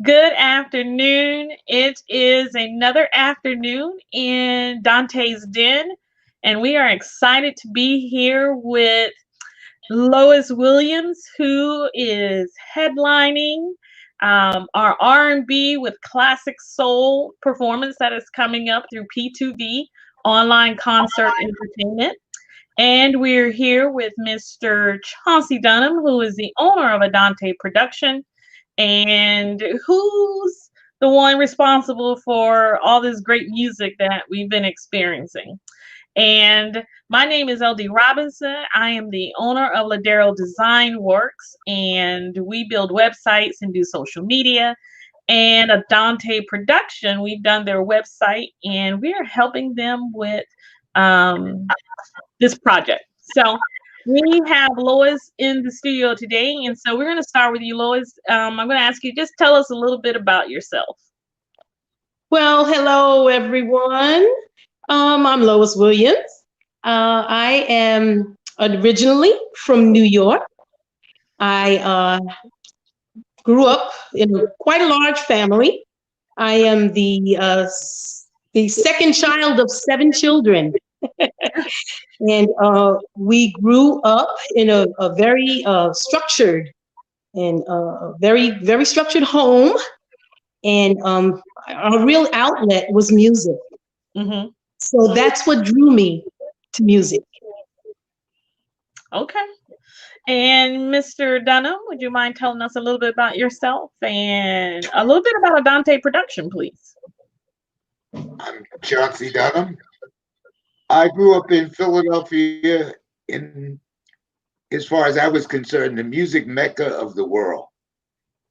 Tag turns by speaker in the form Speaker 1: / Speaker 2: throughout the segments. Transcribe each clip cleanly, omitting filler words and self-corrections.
Speaker 1: Good afternoon. It is another afternoon in Dante's Den, and we are excited to be here with Lois Williams, who is headlining our R&B with classic soul performance that is coming up through P2V Online Concert Entertainment. And we're here with Mr. Chauncey Dunham, who is the owner of a Dante production and who's the one responsible for all this great music that we've been experiencing. And my name is LD Robinson. I am the owner of Ladero Design Works, and we build websites and do social media. And a Dante production, we've done their website, and we are helping them with this project. So we have Lois in the studio today, and so we're going to start with you, Lois. I'm going to ask you, just tell us a little bit about yourself.
Speaker 2: Well, hello, everyone. I'm Lois Williams. I am originally from New York. I grew up in quite a large family. I am the second child of 7 children. And we grew up in a very structured and very structured home. And our real outlet was music.
Speaker 1: Mm-hmm.
Speaker 2: So that's what drew me to music.
Speaker 1: Okay. And Mr. Dunham, would you mind telling us a little bit about yourself and a little bit about a Dante production, please?
Speaker 3: I'm Chauncey Dunham. I grew up in Philadelphia, as far as I was concerned, the music mecca of the world.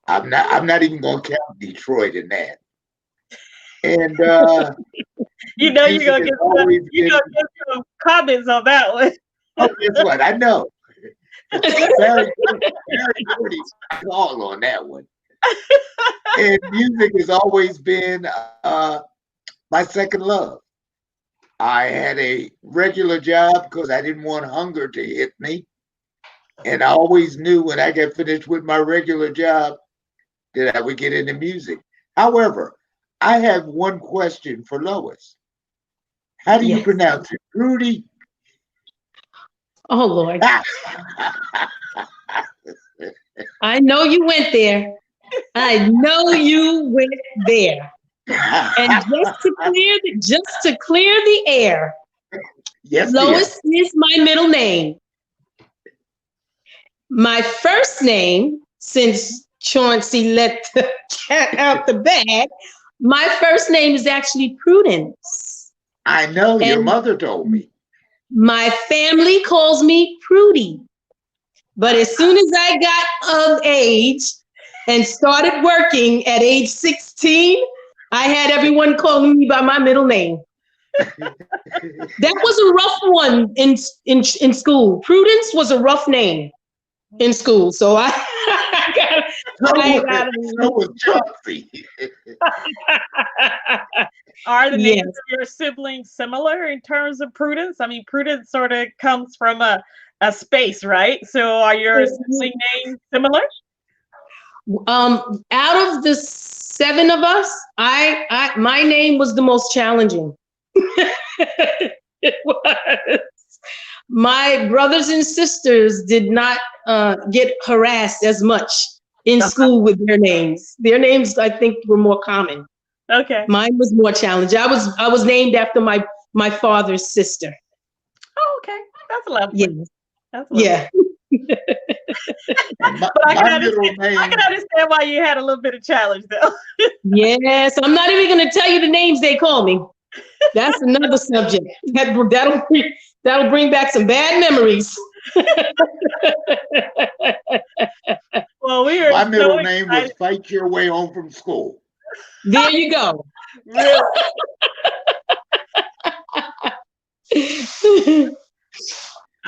Speaker 3: I'm not even going to count Detroit in that. And
Speaker 1: you're gonna get some comments on that one.
Speaker 3: Oh, guess what? I know. Very pretty call on that one. And music has always been my second love. I had a regular job because I didn't want hunger to hit me. And I always knew when I got finished with my regular job that I would get into music. However, I have one question for Lois. How do you pronounce it? Rudy?
Speaker 2: Oh, Lord. I know you went there. I know you went there. And just to clear the air,
Speaker 3: yes,
Speaker 2: Lois is my middle name. My first name, since Chauncey let the cat out the bag, my first name is actually Prudence.
Speaker 3: I know, your mother told me.
Speaker 2: My family calls me Prudy. But as soon as I got of age and started working at age 16, I had everyone calling me by my middle name. That was a rough one in school. Prudence was a rough name in school. So I got
Speaker 3: Chauncey.
Speaker 1: Are the names of your siblings similar in terms of Prudence? I mean, Prudence sort of comes from a space, right? So are your sibling names similar?
Speaker 2: Out of the 7 of us, my name was the most challenging. It was. My brothers and sisters did not get harassed as much in school with their names. Their names, I think, were more common.
Speaker 1: Okay.
Speaker 2: Mine was more challenging. I was named after my father's sister.
Speaker 1: Oh, okay. That's lovely.
Speaker 2: Yes.
Speaker 1: That's lovely.
Speaker 2: Yeah.
Speaker 1: But I can understand why you had a little bit of challenge, though.
Speaker 2: Yes, I'm not even going to tell you the names they call me. That's another subject. That'll bring back some bad memories.
Speaker 1: Well,
Speaker 3: my middle name was Fight Your Way Home from School.
Speaker 2: There you go.
Speaker 1: Really?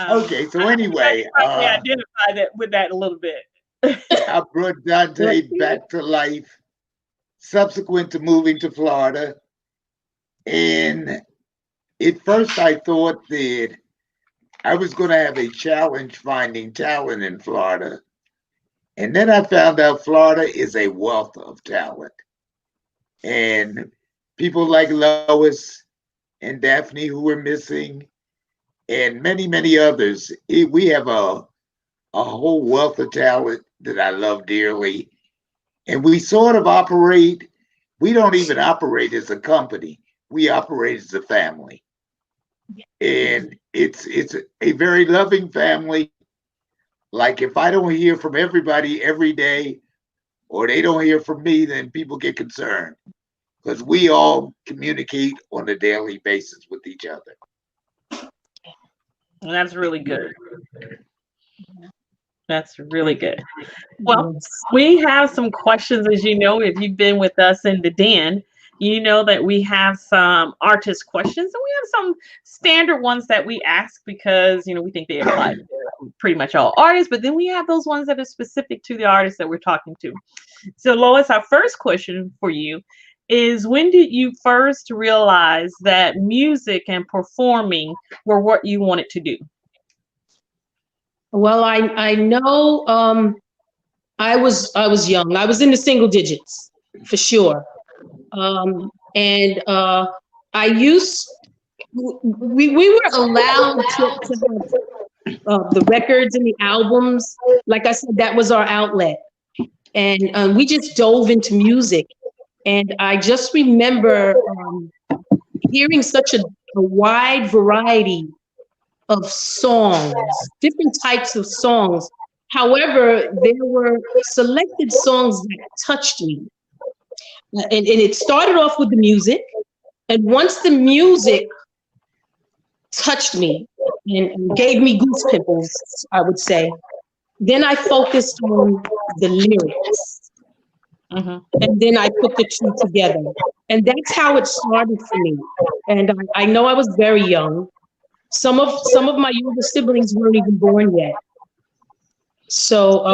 Speaker 3: Okay, so anyway,
Speaker 1: I identify that with that a little bit.
Speaker 3: I brought Dante back to life subsequent to moving to Florida. And at first I thought that I was going to have a challenge finding talent in Florida. And then I found out Florida is a wealth of talent. And people like Lois and Daphne, who were missing, and many, many others, we have a whole wealth of talent that I love dearly. And we sort of operate, we don't even operate as a company, we operate as a family. And it's a very loving family. Like if I don't hear from everybody every day, or they don't hear from me, then people get concerned because we all communicate on a daily basis with each other.
Speaker 1: And that's really good. That's really good. Well, we have some questions, as you know, if you've been with us in the den, you know that we have some artist questions and we have some standard ones that we ask because, you know, we think they apply to pretty much all artists, but then we have those ones that are specific to the artist that we're talking to. So Lois, our first question for you is, when did you first realize that music and performing were what you wanted to do?
Speaker 2: Well, I know I was young. I was in the single digits for sure. And I used we were allowed to have the records and the albums. Like I said, that was our outlet, and we just dove into music. And I just remember hearing such a wide variety of songs, different types of songs. However, there were selected songs that touched me. And it started off with the music. And once the music touched me and gave me goose pimples, I would say, then I focused on the lyrics. And then I put the two together. And that's how it started for me. And I know I was very young. Some of my younger siblings weren't even born yet. So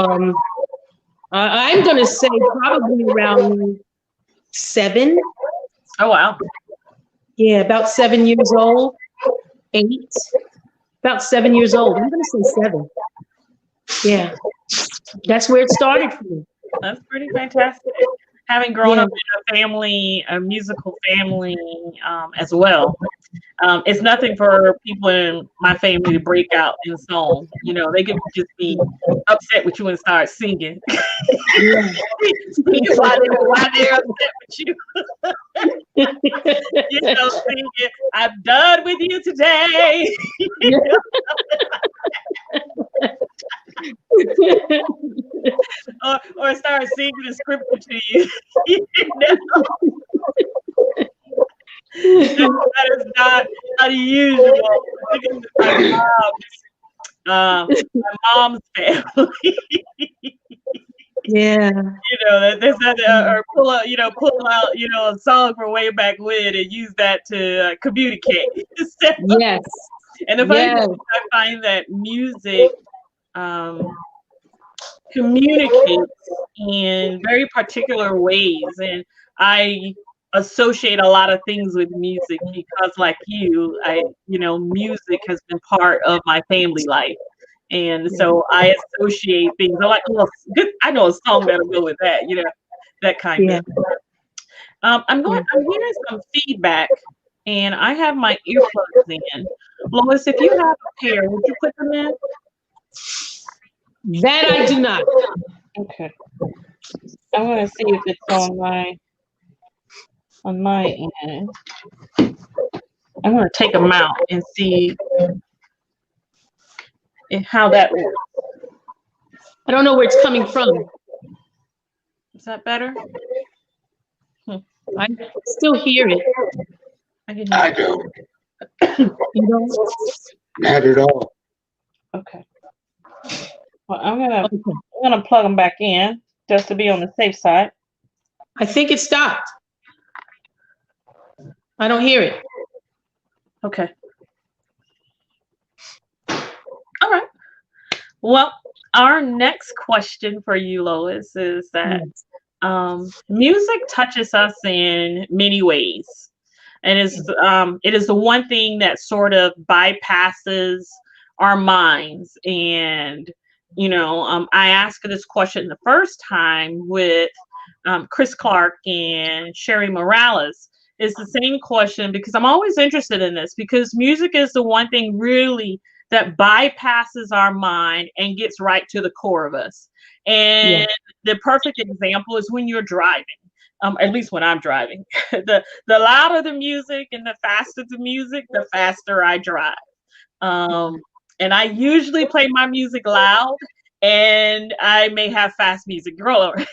Speaker 2: I'm gonna say probably around 7.
Speaker 1: Oh wow.
Speaker 2: Yeah, about 7 years old, 8, about 7 years old. I'm gonna say 7. Yeah, that's where it started for me.
Speaker 1: That's pretty fantastic. Having grown up in a family, a musical family as well. It's nothing for people in my family to break out in song. You know, they can just be upset with you and start singing. why they're upset with you. You know, singing, I'm done with you today. or start singing the scripture to you. You know? That is not unusual. My mom's family.
Speaker 2: Yeah.
Speaker 1: You know, they said, or pull out, a song from way back when and use that to communicate. So,
Speaker 2: Yes.
Speaker 1: And the funny thing is, I find that music communicates in very particular ways, and I associate a lot of things with music because, like you, music has been part of my family life, and so I associate things. I'm like, oh, good, I know a song that'll go with that, that kind of. I'm hearing some feedback, and I have my earplugs in. Lois, if you have a pair, would you put them in?
Speaker 2: That I do not.
Speaker 1: Okay. I'm gonna see if it's on my end. I'm gonna take them out and see how that works.
Speaker 2: I don't know where it's coming from.
Speaker 1: Is that better?
Speaker 2: I still hear it.
Speaker 3: I don't.
Speaker 2: You don't?
Speaker 3: Not at all.
Speaker 1: Okay. Well, I'm gonna plug them back in just to be on the safe side.
Speaker 2: I think it stopped. I don't hear it.
Speaker 1: Okay. All right. Well, our next question for you, Lois, is that music touches us in many ways. And it is the one thing that sort of bypasses our minds and I asked this question the first time with Chris Clark and Sherry Morales. It's the same question because I'm always interested in this because music is the one thing really that bypasses our mind and gets right to the core of us. And the perfect example is when you're driving. At least when I'm driving, the louder the music and the faster the music, the faster I drive. And I usually play my music loud, and I may have fast music roll over.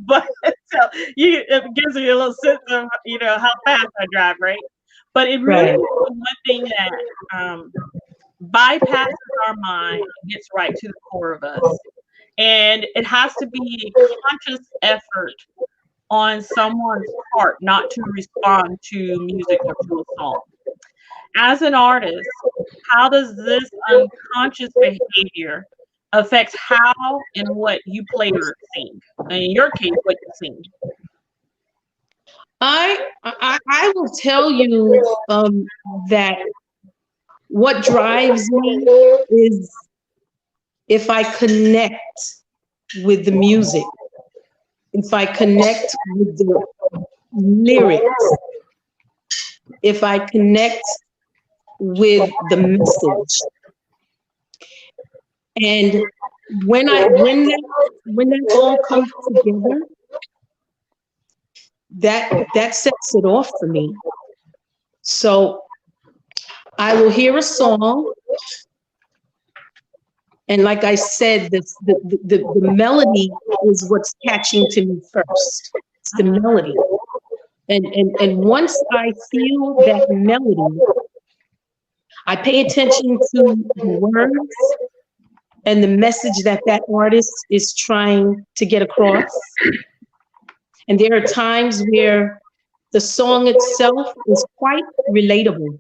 Speaker 1: But so it gives you a little sense of how fast I drive, right? But it really is the one thing that bypasses our mind and gets right to the core of us. And it has to be a conscious effort on someone's part not to respond to music or to a song. As an artist, how does this unconscious behavior affect how and what you play or sing? In your case, what you sing?
Speaker 2: I will tell you that what drives me is if I connect with the music, if I connect with the lyrics, if I connect with the message. And when that all comes together, that sets it off for me. So I will hear a song, and like I said, the melody is what's catching to me first. It's the melody. And once I feel that melody, I pay attention to the words and the message that artist is trying to get across. And there are times where the song itself is quite relatable.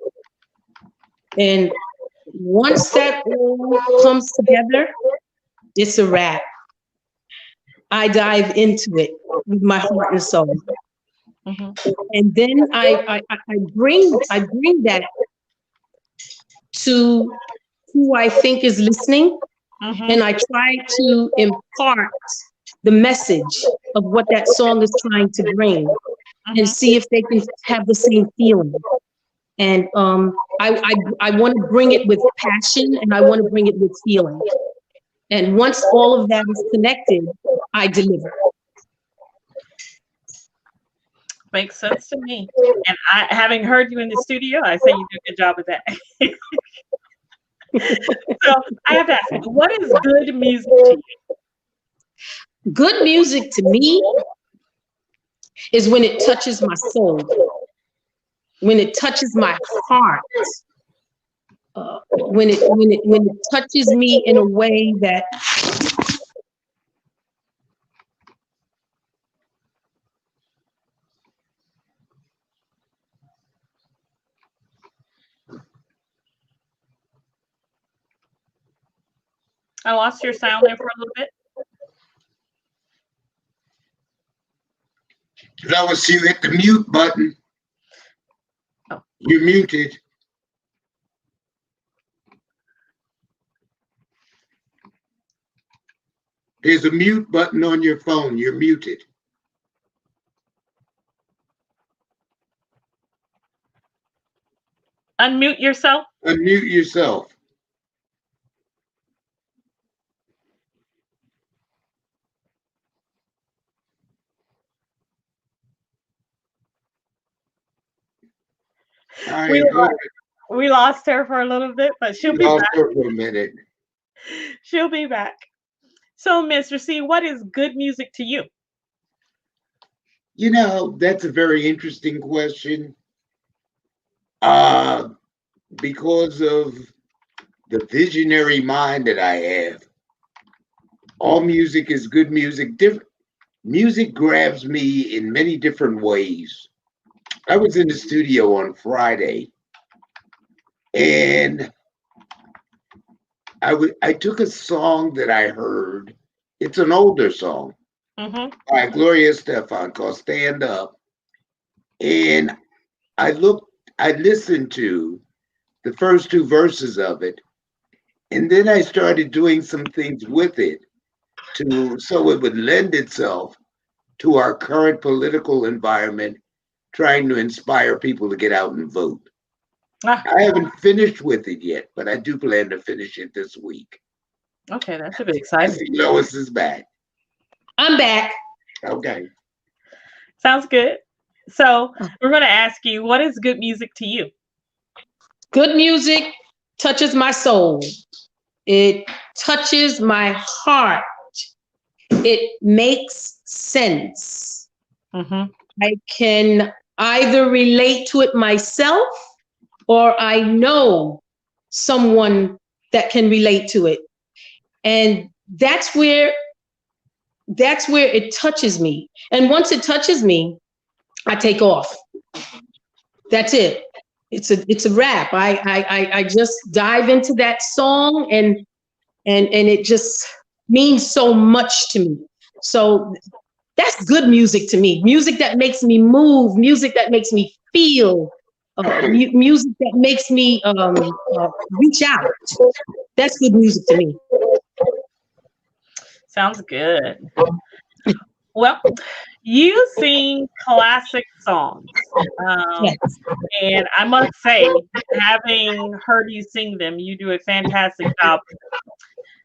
Speaker 2: And once that all comes together, it's a wrap. I dive into it with my heart and soul. Mm-hmm. And then I bring that to who I think is listening. Mm-hmm. And I try to impart the message of what that song is trying to bring, and see if they can have the same feeling. And I want to bring it with passion, and I want to bring it with feeling. And once all of that is connected, I deliver.
Speaker 1: Makes sense to me. And having heard you in the studio, I say you do a good job with that. So I have to ask you, what is good music to you?
Speaker 2: Good music to me is when it touches my soul, when it touches my heart, when it touches me in a way that
Speaker 1: I lost your sound there for a little bit.
Speaker 3: Lois, you hit the mute button. Oh. You're muted. There's a mute button on your phone. You're muted.
Speaker 1: Unmute yourself.
Speaker 3: Unmute yourself.
Speaker 1: We lost her for a little bit, but she'll be back.
Speaker 3: For a minute.
Speaker 1: She'll be back. So, Mr. C, what is good music to you?
Speaker 3: You know, that's a very interesting question. Because of the visionary mind that I have, all music is good music. Music grabs me in many different ways. I was in the studio on Friday, and I took a song that I heard. It's an older song by Gloria Estefan called "Stand Up," and I listened to the first two verses of it, And then I started doing some things with it so it would lend itself to our current political environment, trying to inspire people to get out and vote.
Speaker 1: Ah,
Speaker 3: I haven't finished with it yet, but I do plan to finish it this week.
Speaker 1: okay, that should be
Speaker 3: I
Speaker 1: exciting.
Speaker 3: see Lois is back.
Speaker 2: I'm back.
Speaker 3: Okay.
Speaker 1: Sounds good. So we're going to ask you, what is good music to you?
Speaker 2: Good music touches my soul. It touches my heart. It makes sense.
Speaker 1: Mm-hmm.
Speaker 2: I can either relate to it myself or I know someone that can relate to it. And that's where it touches me. And once it touches me, I take off. That's it. It's a wrap. I just dive into that song and it just means so much to me. So that's good music to me. Music that makes me move, music that makes me feel, music that makes me reach out. That's good music to me.
Speaker 1: Sounds good. Well, you sing classic songs.
Speaker 2: Yes.
Speaker 1: And I must say, having heard you sing them, you do a fantastic job.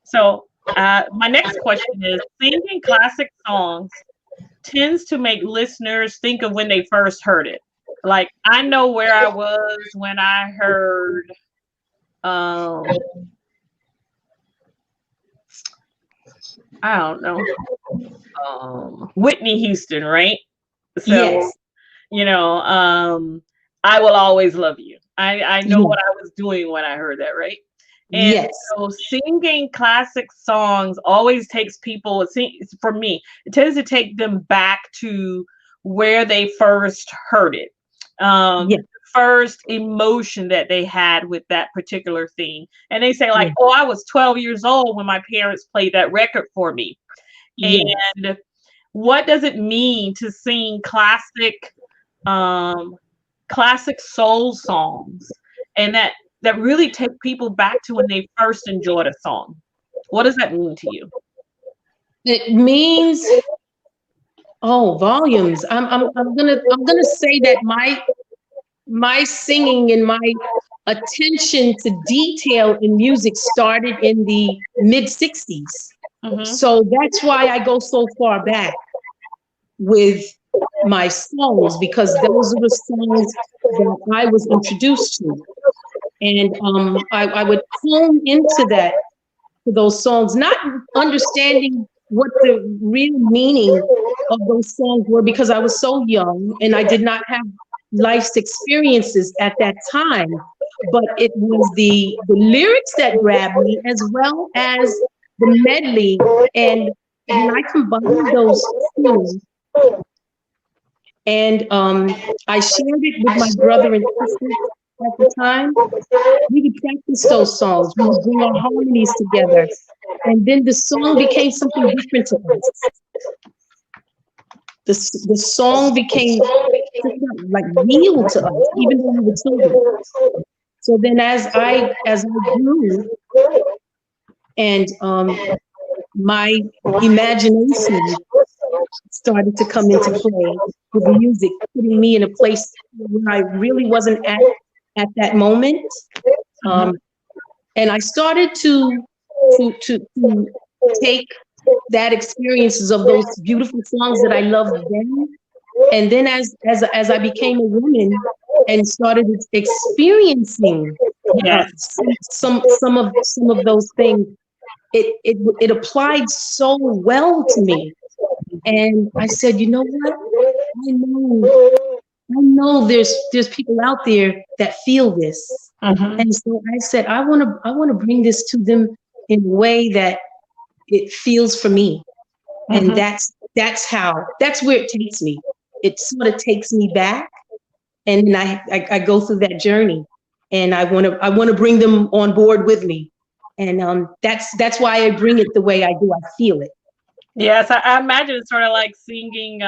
Speaker 1: So, my next question is, singing classic songs tends to make listeners think of when they first heard it. Like, I know where I was when I heard I don't know, Whitney Houston, right? So,
Speaker 2: Yes.
Speaker 1: I Will Always Love You. I know
Speaker 2: Yes.
Speaker 1: what I was doing when I heard that, right? And
Speaker 2: Yes.
Speaker 1: so singing classic songs always takes people, for me, it tends to take them back to where they first heard it.
Speaker 2: Yes.
Speaker 1: First emotion that they had with that particular thing. And they say, like,
Speaker 2: Yes.
Speaker 1: oh, I was 12 years old when my parents played that record for me.
Speaker 2: Yes.
Speaker 1: And what does it mean to sing um, classic soul songs, and that really take people back to when they first enjoyed a song? What does that mean to you?
Speaker 2: It means volumes. I'm gonna say that my singing and my attention to detail in music started in the mid 60s.
Speaker 1: Mm-hmm.
Speaker 2: So that's why I go so far back with my songs, because those are the songs that I was introduced to. And I would hone into those songs, not understanding what the real meaning of those songs were, because I was so young and I did not have life's experiences at that time. But it was the lyrics that grabbed me, as well as the medley. And when I combined those two, and I shared it with my brother and sister at the time, we would practice those songs. We would bring our harmonies together. And then the song became something different to us. The song became like real to us, even though we were children. So then as I grew, and my imagination started to come into play with music, putting me in a place where I really wasn't at that moment. And I started to take that experiences of those beautiful songs that I loved then. And then as I became a woman and started experiencing
Speaker 1: Yes.
Speaker 2: some of those things, it applied so well to me. And I said, you know what? I know there's people out there that feel this.
Speaker 1: Mm-hmm.
Speaker 2: And so I said, I want to bring this to them in a way that it feels for me. And
Speaker 1: Mm-hmm.
Speaker 2: that's where it takes me. It sort of takes me back, and then I go through that journey, and I want to bring them on board with me. And that's why I bring it the way I do. I feel it.
Speaker 1: Yes, I imagine it's sort of like singing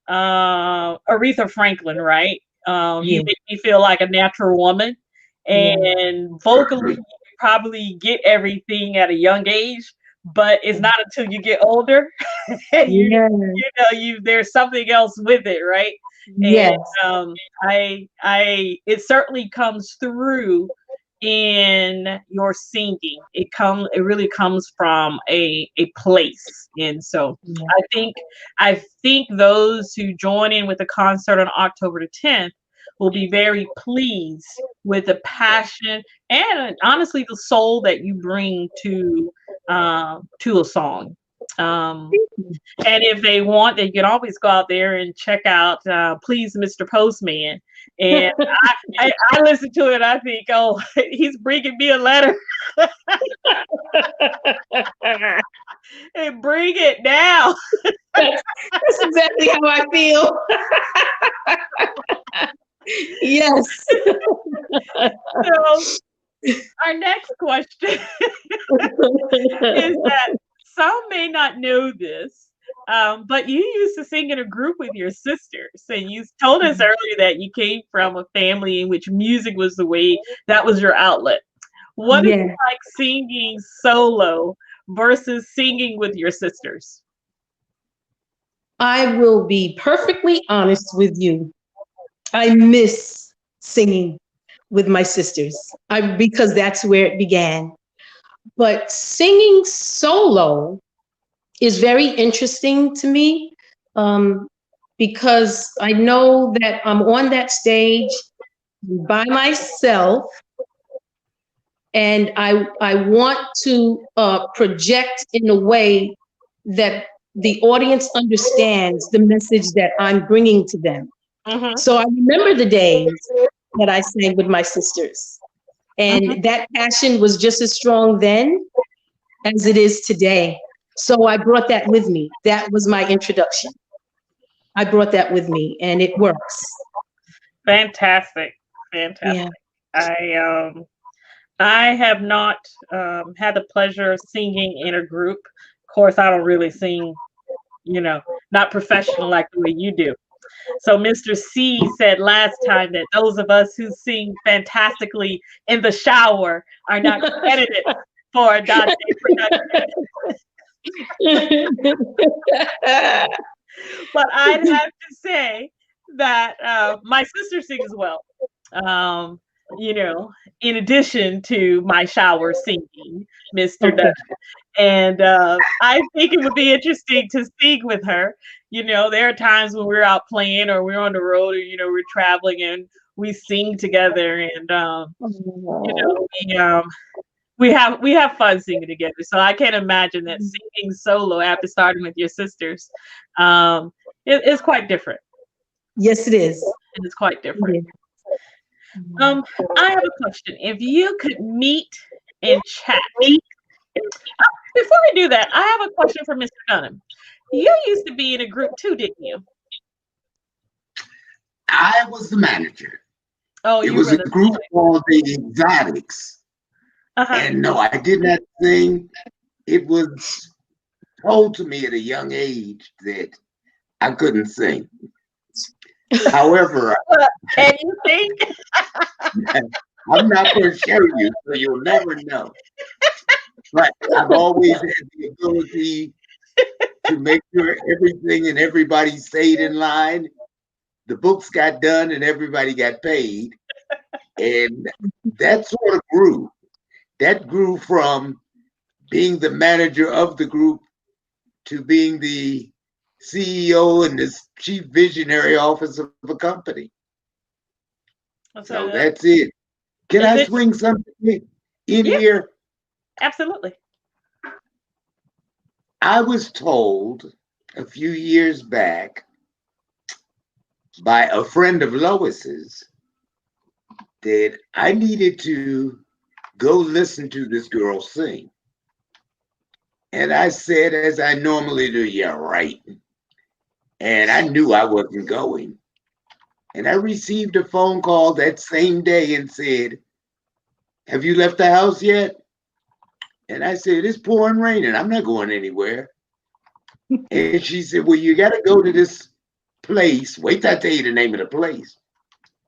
Speaker 1: Aretha Franklin, right? You
Speaker 2: Yeah.
Speaker 1: make me feel like a natural woman,
Speaker 2: Yeah.
Speaker 1: and vocally you probably get everything at a young age, but it's not until you get older and
Speaker 2: Yeah.
Speaker 1: there's something else with it, right? And
Speaker 2: Yes.
Speaker 1: I it certainly comes through in your singing. It really comes from a place. And so
Speaker 2: Yeah.
Speaker 1: I think those who join in with the concert on October the 10th will be very pleased with the passion and honestly the soul that you bring to a song. Um, and if they want, they can always go out there and check out Please Mr. Postman. And I listen to it and I think, oh, he's bringing me a letter. And bring it now.
Speaker 2: That's exactly how I feel. Yes.
Speaker 1: So our next question is that some may not know this, but you used to sing in a group with your sisters. And you told us earlier that you came from a family in which music was that was your outlet. What is it
Speaker 2: Yeah.
Speaker 1: like singing solo versus singing with your sisters?
Speaker 2: I will be perfectly honest with you. I miss singing with my sisters because that's where it began. But singing solo is very interesting to me because I know that I'm on that stage by myself, and I want to project in a way that the audience understands the message that I'm bringing to them.
Speaker 1: Mm-hmm.
Speaker 2: So I remember the days that I sang with my sisters, and that passion was just as strong then as it is today. So I brought that with me. That was my introduction. I brought that with me, and it works.
Speaker 1: Fantastic.
Speaker 2: Yeah.
Speaker 1: I have not had the pleasure of singing in a group. Of course, I don't really sing, not professional like the way you do. So Mr. C said last time that those of us who sing fantastically in the shower are not candidates for a Dante production. But I'd have to say that my sister sings well. In addition to my shower singing, Mr.
Speaker 2: Okay.
Speaker 1: And I think it would be interesting to sing with her. There are times when we're out playing or we're on the road or, we're traveling and we sing together and, we have fun singing together. So I can't imagine that singing solo after starting with your sisters is quite different.
Speaker 2: Yes, it is.
Speaker 1: It is quite different. I have a question. If you could meet and chat. Before we do that, I have a question for Mr. Dunham. You used to be in a group too, didn't you?
Speaker 3: I was the manager.
Speaker 1: Oh,
Speaker 3: it was a group called the Exotics. And no, I did not sing. It was told to me at a young age that I couldn't sing. However,
Speaker 1: can you think?
Speaker 3: I'm not going to show you, so you'll never know. But I've always had the ability to make sure everything and everybody stayed in line. The books got done and everybody got paid. And that sort of grew. That grew from being the manager of the group to being the CEO and the chief visionary officer of a company. So that's it. Can I swing something in here?
Speaker 1: Absolutely.
Speaker 3: I was told a few years back by a friend of Lois's that I needed to go listen to this girl sing. And I said, as I normally do, yeah, right. And I knew I wasn't going. And I received a phone call that same day and said, have you left the house yet? And I said, it's pouring rain and I'm not going anywhere. And she said, well, you got to go to this place. Wait till I tell you the name of the place.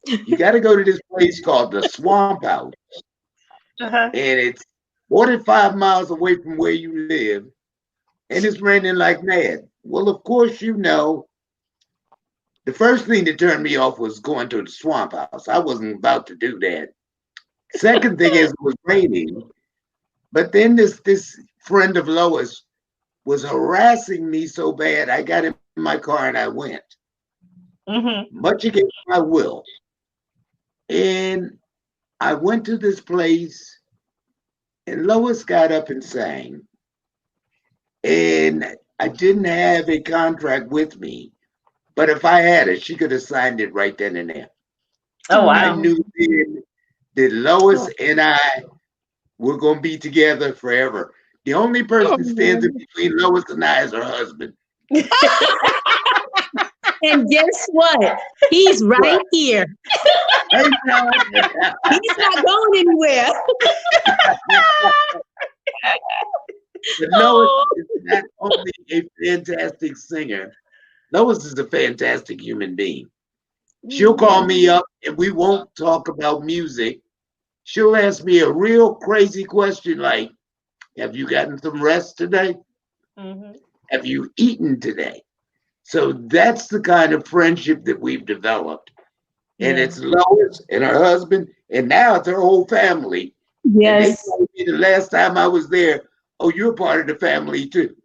Speaker 3: You got to go to this place called the Swamp House.
Speaker 1: Uh-huh.
Speaker 3: and it's 45 miles away from where you live, and it's raining like mad. Well, of course, the first thing that turned me off was going to the swamp house. I wasn't about to do that. Second thing is it was raining, but then this friend of Lois was harassing me so bad, I got in my car and I went, much against my will. And I went to this place, and Lois got up and sang. And I didn't have a contract with me, but if I had it, she could have signed it right then and there.
Speaker 1: Oh, wow.
Speaker 3: I knew then that Lois and I were going to be together forever. The only person standing between Lois and I is her husband.
Speaker 2: And guess what? He's right here.
Speaker 3: Hey,
Speaker 2: He's not going anywhere.
Speaker 3: But Lois is not only a fantastic singer, Lois is a fantastic human being. She'll call me up and we won't talk about music. She'll ask me a real crazy question like, have you gotten some rest today? Have you eaten today? So that's the kind of friendship that we've developed. And it's Lois and her husband, and now it's her whole family.
Speaker 2: Yes.
Speaker 3: And they told me the last time I was there, oh, you're part of the family too.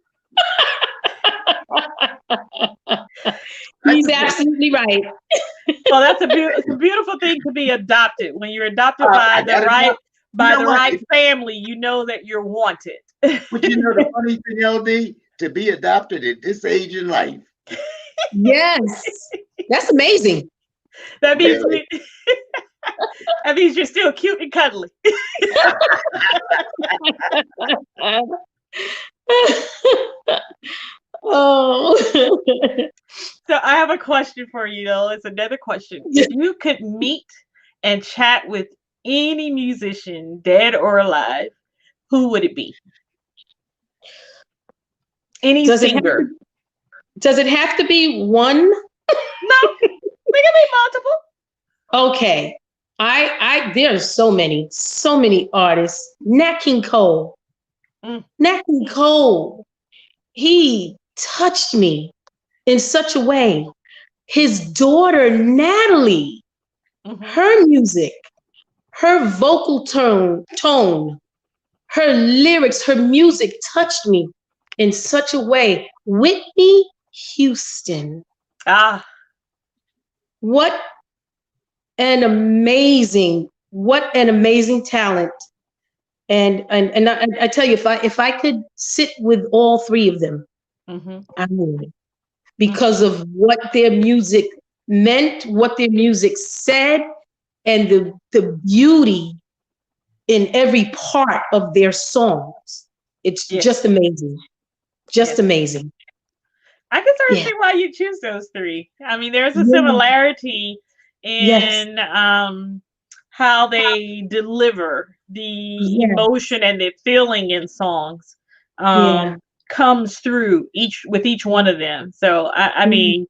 Speaker 2: He's absolutely right.
Speaker 1: Well, it's a beautiful thing to be adopted. When you're adopted by the right family, you know that you're wanted.
Speaker 3: But you know the funny thing, LD, to be adopted at this age in life.
Speaker 2: Yes, that's amazing.
Speaker 1: That means that means you're still cute and cuddly.
Speaker 2: Oh.
Speaker 1: So I have a question for you, though. It's another question. If you could meet and chat with any musician, dead or alive, who would it be? Any singer?
Speaker 2: Does it have to be one?
Speaker 1: No, they can be multiple.
Speaker 2: Okay. There's so many artists. Nat King Cole. Nat King Cole. He touched me in such a way. His daughter, Natalie, her music, her vocal tone, her lyrics, her music touched me in such a way. Whitney Houston. What an amazing talent. And I tell you, if I could sit with all three of them, I would, because of what their music meant, what their music said, and the beauty in every part of their songs. It's just amazing. Just amazing.
Speaker 1: I can sort of see why you choose those three. I mean, there's a similarity in how they deliver the emotion and the feeling in songs comes through with each one of them. So I mean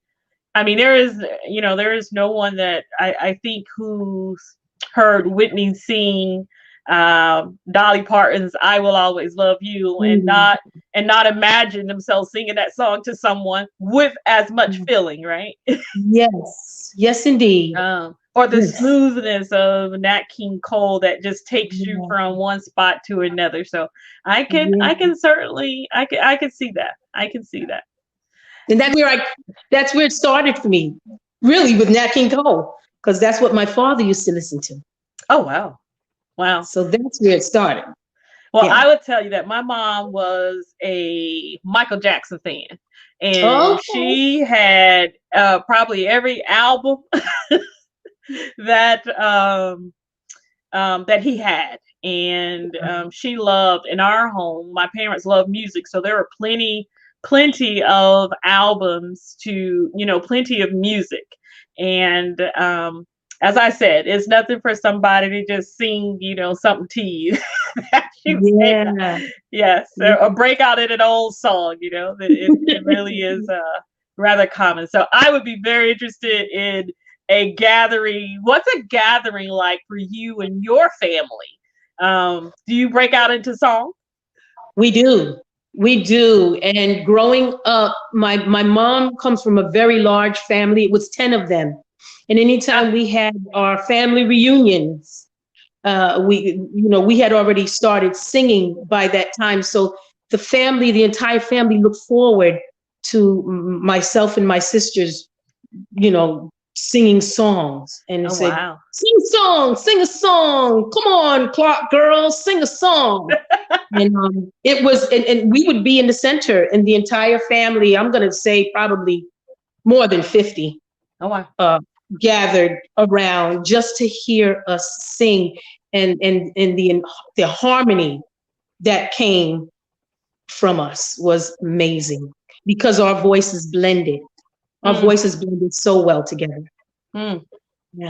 Speaker 1: there is no one that I think who's heard Whitney sing Dolly Parton's "I Will Always Love You" and not imagine themselves singing that song to someone with as much feeling, right?
Speaker 2: Yes, indeed.
Speaker 1: Or the smoothness of Nat King Cole that just takes you from one spot to another. So I can certainly I can see that. I can see that.
Speaker 2: And that's where it started for me, really, with Nat King Cole, because that's what my father used to listen to.
Speaker 1: Oh, wow. Wow.
Speaker 2: So that's where it started.
Speaker 1: Well, I would tell you that my mom was a Michael Jackson fan, and she had probably every album that that he had, and she loved. In our home, my parents loved music, so there were plenty of albums to, plenty of music, and as I said, it's nothing for somebody to just sing, something to you. Yes, or break out in an old song, it really is rather common. So I would be very interested in a gathering. What's a gathering like for you and your family Do you break out into song?
Speaker 2: We do. We do. And growing up, my mom comes from a very large family. It was 10 of them. And anytime we had our family reunions, we had already started singing by that time. So the entire family looked forward to myself and my sisters, singing songs, and
Speaker 1: Oh,
Speaker 2: said,
Speaker 1: wow.
Speaker 2: sing a song. Come on, Clark girls, sing a song. And it was, and we would be in the center, and the entire family, I'm going to say probably more than 50,
Speaker 1: Oh, wow.
Speaker 2: gathered around just to hear us sing, and the harmony that came from us was amazing, because our voices blended. Our voices blended so well together.
Speaker 1: Mm.
Speaker 2: Yeah.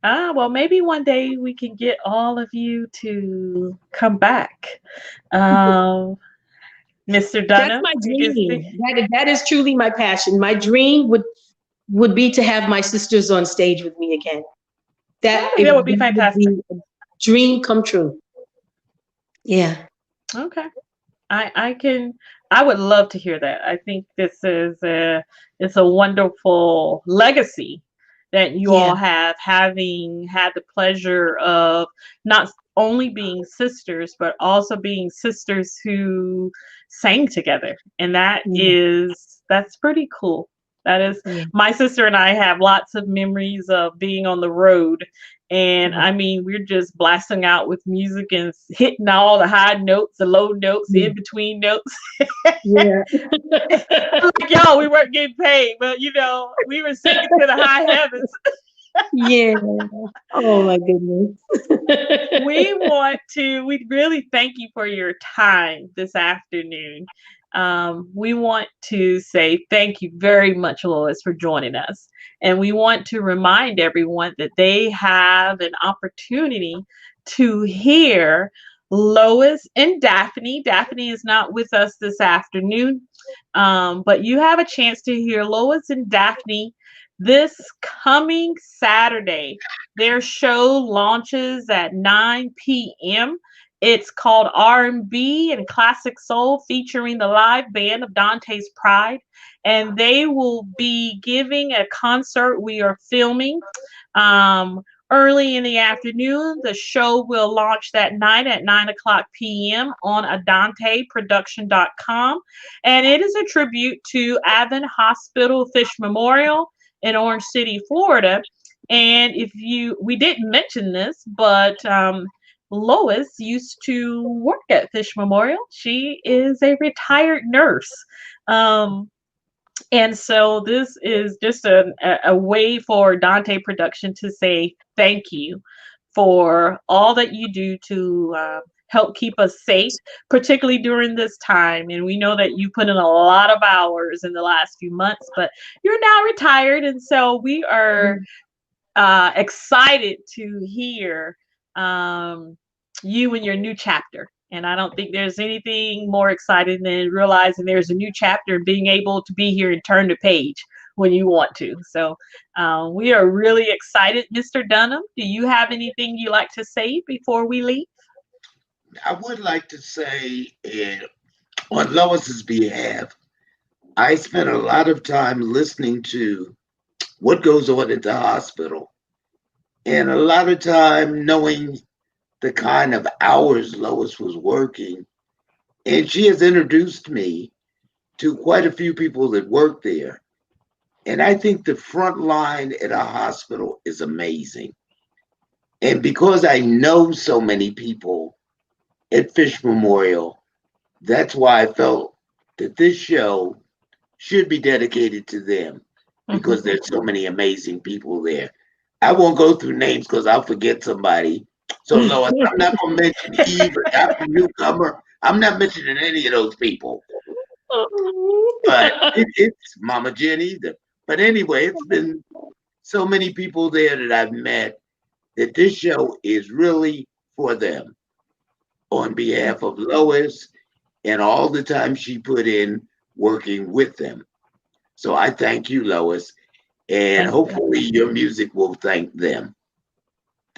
Speaker 1: Well, maybe one day we can get all of you to come back. Mr.
Speaker 2: That's
Speaker 1: Dunham,
Speaker 2: my dream. That is truly my passion. My dream would be to have my sisters on stage with me again. That
Speaker 1: would be fantastic.
Speaker 2: be a dream come true. Yeah.
Speaker 1: Okay. I would love to hear that. I think it's a wonderful legacy that you all have, having had the pleasure of not only being sisters, but also being sisters who sang together. And that's pretty cool. That is, my sister and I have lots of memories of being on the road. And I mean, we're just blasting out with music and hitting all the high notes, the low notes, the in between notes.
Speaker 2: Yeah.
Speaker 1: Like y'all, we weren't getting paid, but we were singing to the high heavens.
Speaker 2: Yeah. Oh my goodness.
Speaker 1: We really thank you for your time this afternoon. We want to say thank you very much, Lois, for joining us. And we want to remind everyone that they have an opportunity to hear Lois and Daphne. Daphne is not with us this afternoon, but you have a chance to hear Lois and Daphne this coming Saturday. Their show launches at 9 p.m. It's called R&B and Classic Soul, featuring the live band of Dante's Pride. And they will be giving a concert we are filming early in the afternoon. The show will launch that night at 9 o'clock p.m. on AdanteProduction.com. And it is a tribute to Avon Hospital Fish Memorial in Orange City, Florida. And we didn't mention this, but Lois used to work at Fish Memorial. She is a retired nurse. And so this is just a way for Dante Production to say thank you for all that you do to help keep us safe, particularly during this time. And we know that you put in a lot of hours in the last few months, but you're now retired. And so we are excited to hear you in your new chapter. And I don't think there's anything more exciting than realizing there's a new chapter and being able to be here and turn the page when you want to. So we are really excited. Mr. Dunham, do you have anything you like to say before we leave?
Speaker 3: I would like to say, on Lois's behalf, I spent a lot of time listening to what goes on at the hospital, and a lot of time knowing the kind of hours Lois was working. And she has introduced me to quite a few people that work there. And I think the front line at a hospital is amazing. And because I know so many people at Fish Memorial, that's why I felt that this show should be dedicated to them, because there's so many amazing people there. I won't go through names because I'll forget somebody. So Lois, I'm not going to mention Eve or Dr. Newcomer. I'm not mentioning any of those people. But it's Mama Jen either. But anyway, it's been so many people there that I've met that this show is really for them. On behalf of Lois and all the time she put in working with them. So I thank you, Lois, and hopefully your music will thank them.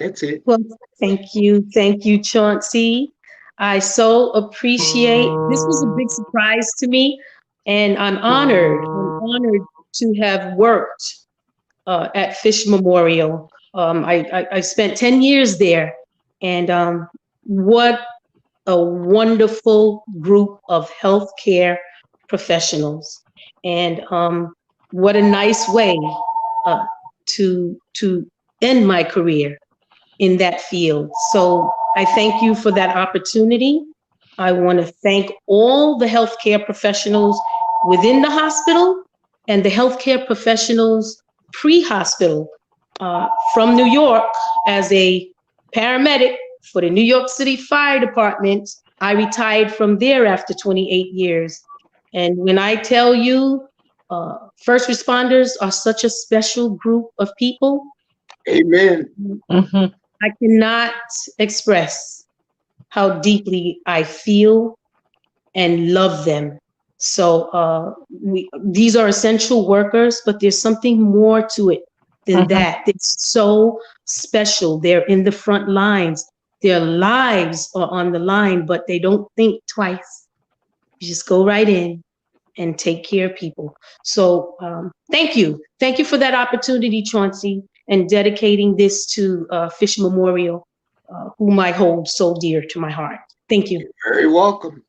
Speaker 3: That's it.
Speaker 2: Well, thank you. Thank you, Chauncey. I so appreciate this was a big surprise to me, and I'm honored. I'm honored to have worked at Fish Memorial. I spent 10 years there, and what a wonderful group of healthcare professionals, and what a nice way to end my career in that field. So I thank you for that opportunity. I want to thank all the healthcare professionals within the hospital and the healthcare professionals pre-hospital. From New York, as a paramedic for the New York City Fire Department, I retired from there after 28 years. And when I tell you, first responders are such a special group of people.
Speaker 3: Amen.
Speaker 1: Mhm.
Speaker 2: I cannot express how deeply I feel and love them. So these are essential workers, but there's something more to it than that. It's so special. They're in the front lines. Their lives are on the line, but they don't think twice. You just go right in and take care of people. So thank you. Thank you for that opportunity, Chauncey, and dedicating this to Fish Memorial, whom I hold so dear to my heart. Thank you.
Speaker 3: You're very welcome.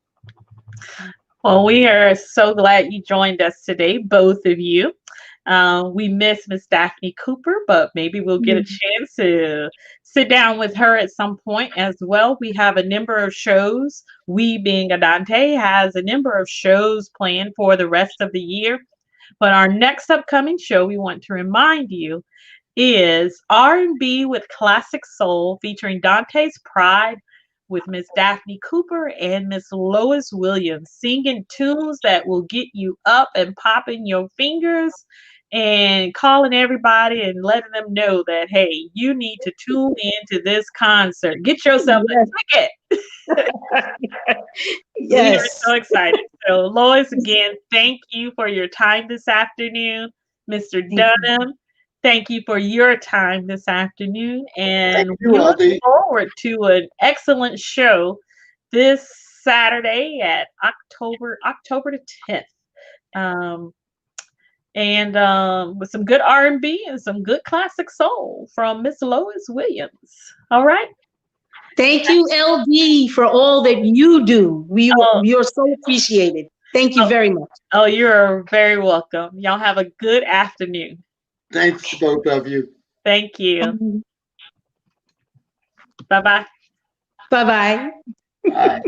Speaker 1: Well, we are so glad you joined us today, both of you. We miss Miss Daphne Cooper, but maybe we'll get a chance to sit down with her at some point as well. We have a number of shows. We, being a Dante, has a number of shows planned for the rest of the year. But our next upcoming show, we want to remind you, is R&B with Classic Soul featuring Dante's Pride with Miss Daphne Cooper and Miss Lois Williams, singing tunes that will get you up and popping your fingers and calling everybody and letting them know that, hey, you need to tune into this concert. Get yourself a ticket. We are
Speaker 2: Yes.
Speaker 1: so excited. So, Lois, again, thank you for your time this afternoon. Mr. Dunham, thank you for your time this afternoon. And
Speaker 3: Thank
Speaker 1: we
Speaker 3: you,
Speaker 1: look
Speaker 3: LD.
Speaker 1: forward to an excellent show this Saturday at October the 10th. With some good R&B and some good classic soul from Miss Lois Williams. All right.
Speaker 2: Thank you, LD, for all that you do. You're so appreciated. Thank you very much.
Speaker 1: Oh, you're very welcome. Y'all have a good afternoon.
Speaker 3: Thanks to both of you.
Speaker 1: Thank you. Bye-bye.
Speaker 2: Bye-bye.
Speaker 3: Bye.